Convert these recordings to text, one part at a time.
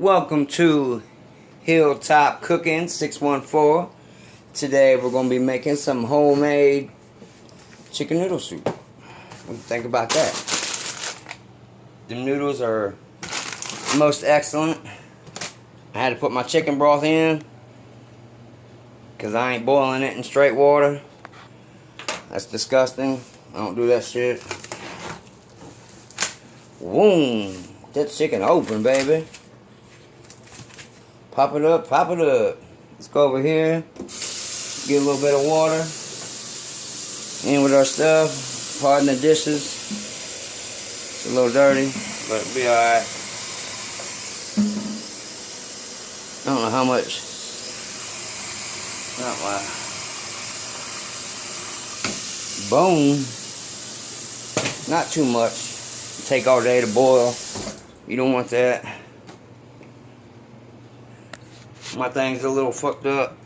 Welcome to Hilltop Cooking 614. Today we're going to be making some homemade chicken noodle soup. What do you think about that? The noodles are most excellent. I had to put my chicken broth in because I ain't boiling it in straight water. That's disgusting. I don't do that shit. Boom. That chicken open, baby. Pop it up, pop it up. Let's go over here. Get a little bit of water. In with our stuff. Pardon the dishes. It's a little dirty, but it'll be alright. I don't know how much. Not why. Boom. Not too much. Take all day to boil. You don't want that. My thing's a little fucked up,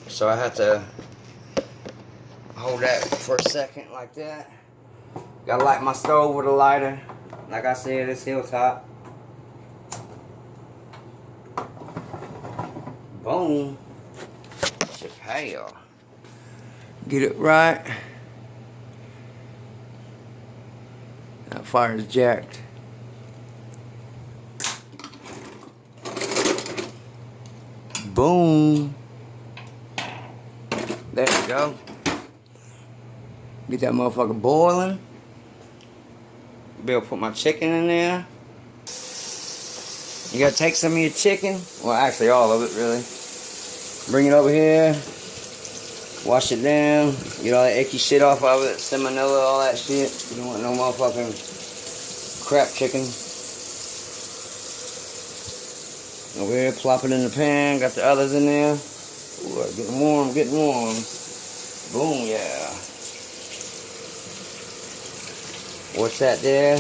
so I have to hold that for a second like that. Gotta light my stove with a lighter. Like I said, it's Hilltop. Boom. Chappelle. Get it right. That fire's jacked. Boom. There we go. Get that motherfucker boiling. Be able to put my chicken in there. You gotta take some of your chicken. Well, actually all of it, really. Bring it over here. Wash it down. Get all that icky shit off of it. Salmonella, all that shit. You don't want no motherfucking crap chicken. Over here, plop it in the pan. Got the others in there. Ooh, getting warm, getting warm. Boom, yeah. What's that there?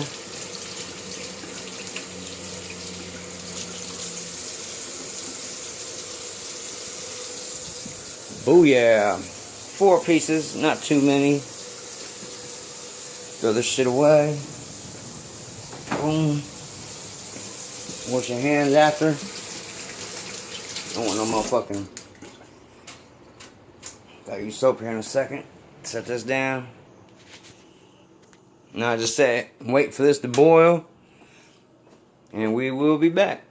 Booyah. 4 pieces, not too many. Throw this shit away. Boom. Wash your hands after. Don't want no motherfucking. Gotta use soap here in a second. Set this down. Now I just say, wait for this to boil, and we will be back.